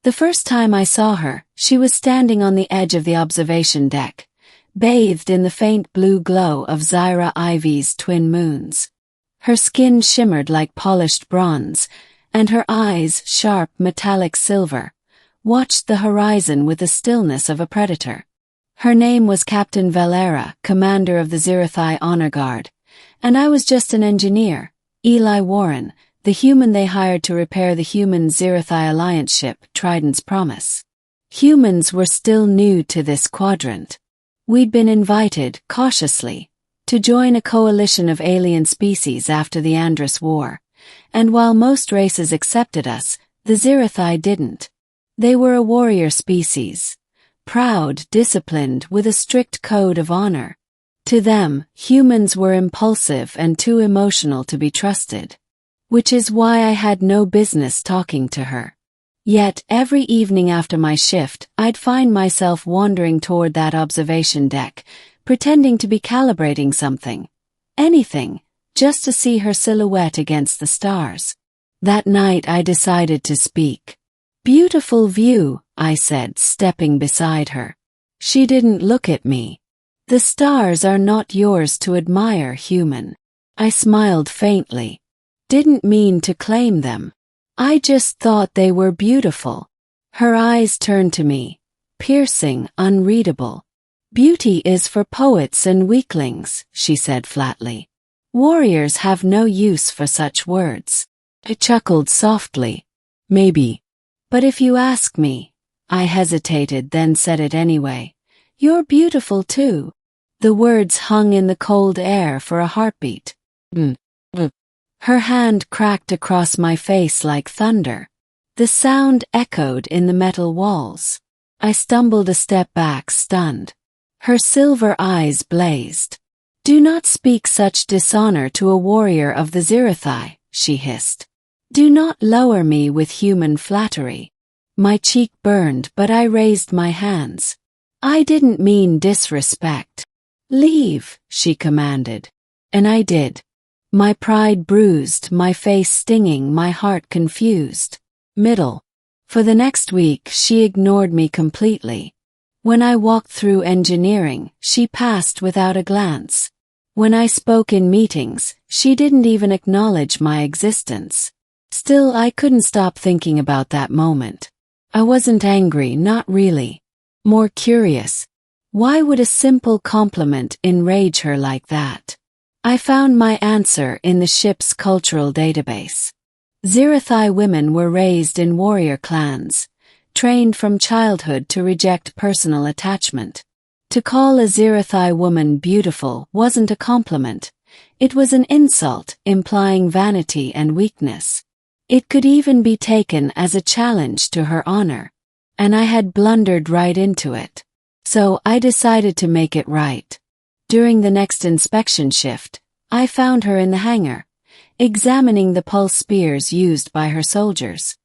The first time I saw her, she was standing on the edge of the observation deck, bathed in the faint blue glow of Zyra Ivy's twin moons. Her skin shimmered like polished bronze, and her eyes, sharp metallic silver, watched the horizon with the stillness of a predator. Her name was Captain Valera, commander of the Zirathai Honor Guard, and I was just an engineer, Eli Warren, the human they hired to repair the human Zirathai Alliance ship Trident's Promise. Humans were still new to this quadrant. We'd been invited, cautiously, to join a coalition of alien species after the Andrus War, and while most races accepted us, the Zirathai didn't. They were a warrior species, proud, disciplined, with a strict code of honor. To them, humans were impulsive and too emotional to be trusted. Which is why I had no business talking to her. Yet, every evening after my shift, I'd find myself wandering toward that observation deck, pretending to be calibrating something. Anything, just to see her silhouette against the stars. That night I decided to speak. "Beautiful view," I said, stepping beside her. She didn't look at me. "The stars are not yours to admire, human." I smiled faintly. Didn't mean to claim them. I just thought they were beautiful. Her eyes turned to me, piercing, unreadable. "Beauty is for poets and weaklings," she said flatly. "Warriors have no use for such words." I chuckled softly. "Maybe. But if you ask me," I hesitated, then said it anyway, "you're beautiful too." The words hung in the cold air for a heartbeat. Her hand cracked across my face like thunder. The sound echoed in the metal walls. I stumbled a step back, stunned. Her silver eyes blazed. "Do not speak such dishonor to a warrior of the Zirathai," she hissed. "Do not lower me with human flattery." My cheek burned, but I raised my hands. "I didn't mean disrespect." "Leave," she commanded. And I did. My pride bruised, my face stinging, my heart confused. For the next week, she ignored me completely. When I walked through engineering, she passed without a glance. When I spoke in meetings, she didn't even acknowledge my existence. Still, I couldn't stop thinking about that moment. I wasn't angry, not really. More curious. Why would a simple compliment enrage her like that? I found my answer in the ship's cultural database. Zirathai women were raised in warrior clans, trained from childhood to reject personal attachment. To call a Zirathai woman beautiful wasn't a compliment. It was an insult, implying vanity and weakness. It could even be taken as a challenge to her honor. And I had blundered right into it. So I decided to make it right. During the next inspection shift, I found her in the hangar, examining the pulse spears used by her soldiers.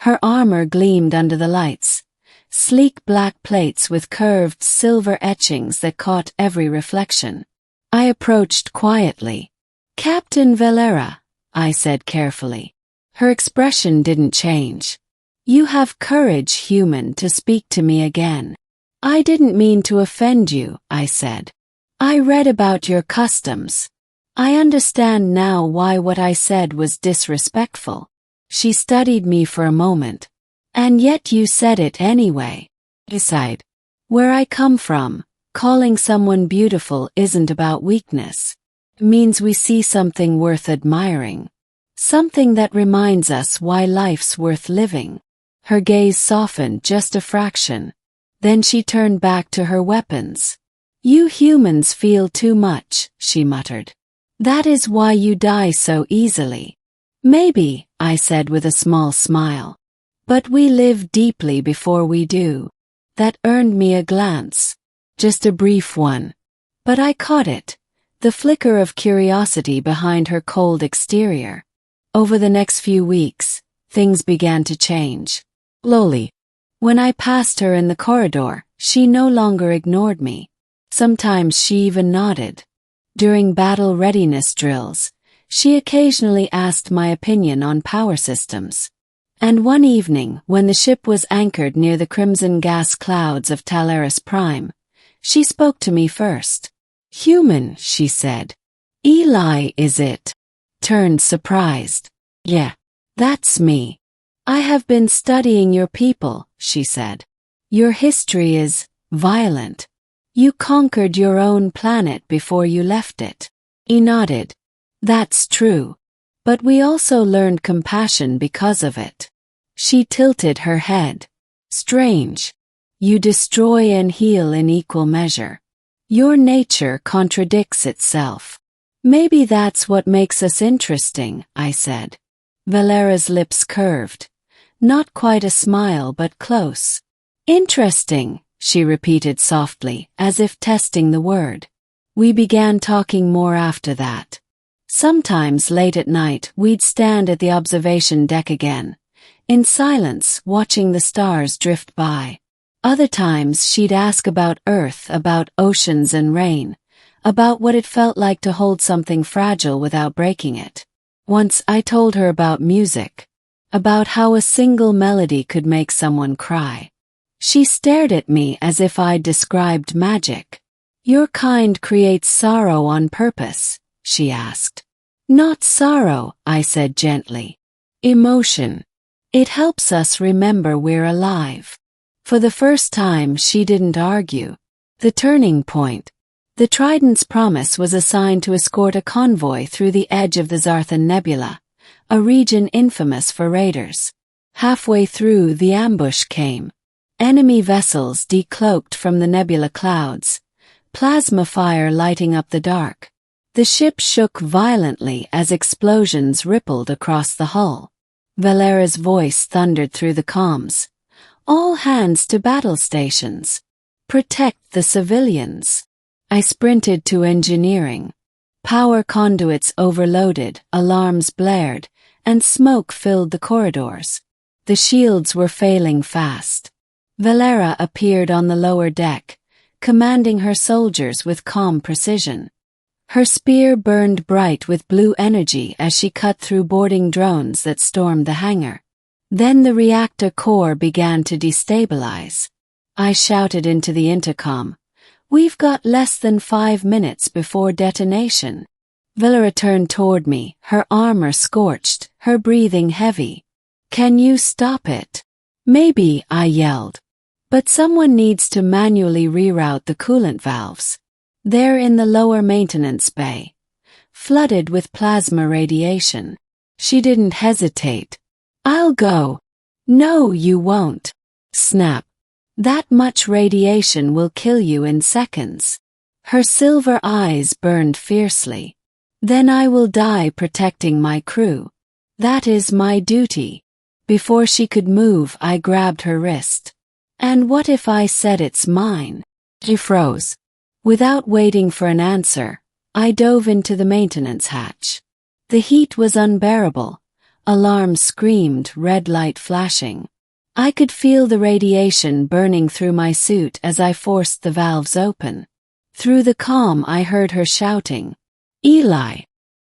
Her armor gleamed under the lights, sleek black plates with curved silver etchings that caught every reflection. I approached quietly. "Captain Valera," I said carefully. Her expression didn't change. "You have courage, human, to speak to me again." "I didn't mean to offend you," I said. "I read about your customs. I understand now why what I said was disrespectful." She studied me for a moment. "And yet you said it anyway." I sighed. "Where I come from, calling someone beautiful isn't about weakness. It means we see something worth admiring. Something that reminds us why life's worth living." Her gaze softened just a fraction. Then she turned back to her weapons. "You humans feel too much," she muttered. "That is why you die so easily." "Maybe," I said with a small smile. "But we live deeply before we do." That earned me a glance. Just a brief one. But I caught it. The flicker of curiosity behind her cold exterior. Over the next few weeks, things began to change. Slowly. When I passed her in the corridor, she no longer ignored me. Sometimes she even nodded. During battle readiness drills, she occasionally asked my opinion on power systems. And one evening, when the ship was anchored near the crimson gas clouds of Talaris Prime, she spoke to me first. "Human," she said. "Eli, is it?" Turned surprised. "Yeah, that's me. I have been studying your people," she said. "Your history is violent. You conquered your own planet before you left it." He nodded. "That's true. But we also learned compassion because of it." She tilted her head. "Strange. You destroy and heal in equal measure. Your nature contradicts itself." "Maybe that's what makes us interesting," I said. Valera's lips curved. Not quite a smile, but close. "Interesting," she repeated softly, as if testing the word. We began talking more after that. Sometimes late at night we'd stand at the observation deck again, in silence, watching the stars drift by. Other times she'd ask about Earth, about oceans and rain, about what it felt like to hold something fragile without breaking it. Once I told her about music, about how a single melody could make someone cry. She stared at me as if I'd described magic. "Your kind creates sorrow on purpose?" she asked. "Not sorrow," I said gently. "Emotion. It helps us remember we're alive." For the first time she didn't argue. The turning point. The Trident's promise was assigned to escort a convoy through the edge of the Zarthan Nebula, a region infamous for raiders. Halfway through, the ambush came. Enemy vessels decloaked from the nebula clouds, plasma fire lighting up the dark. The ship shook violently as explosions rippled across the hull. Valera's voice thundered through the comms. "All hands to battle stations. Protect the civilians." I sprinted to engineering. Power conduits overloaded, alarms blared, and smoke filled the corridors. The shields were failing fast. Valera appeared on the lower deck, commanding her soldiers with calm precision. Her spear burned bright with blue energy as she cut through boarding drones that stormed the hangar. Then the reactor core began to destabilize. I shouted into the intercom, "We've got less than 5 minutes before detonation." Valera turned toward me, her armor scorched, her breathing heavy. "Can you stop it?" "Maybe," I yelled. "But someone needs to manually reroute the coolant valves. They're in the lower maintenance bay, flooded with plasma radiation." She didn't hesitate. "I'll go." "No, you won't." Snap. "That much radiation will kill you in seconds." Her silver eyes burned fiercely. "Then I will die protecting my crew. That is my duty." Before she could move, I grabbed her wrist. "And what if I said it's mine?" She froze. Without waiting for an answer, I dove into the maintenance hatch. The heat was unbearable. Alarms screamed, red light flashing. I could feel the radiation burning through my suit as I forced the valves open. Through the comm I heard her shouting, "Eli,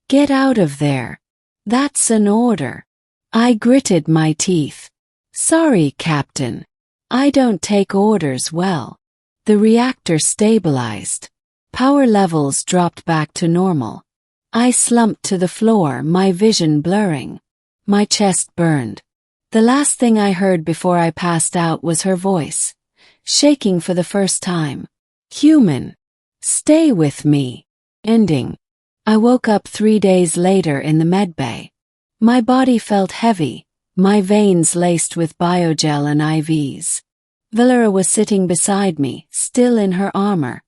get out of there. That's an order." I gritted my teeth. "Sorry, Captain. I don't take orders well." The reactor stabilized. Power levels dropped back to normal. I slumped to the floor, my vision blurring. My chest burned. The last thing I heard before I passed out was her voice, shaking for the first time. "Human, stay with me." Ending. I woke up 3 days later in the medbay. My body felt heavy, my veins laced with biogel and IVs. Valera was sitting beside me, still in her armor,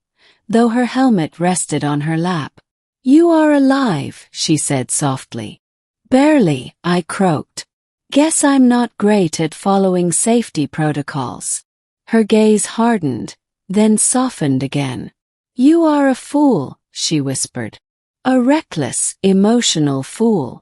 though her helmet rested on her lap. "You are alive," she said softly. "Barely," I croaked. "Guess I'm not great at following safety protocols." Her gaze hardened, then softened again. "You are a fool," she whispered. "A reckless, emotional fool.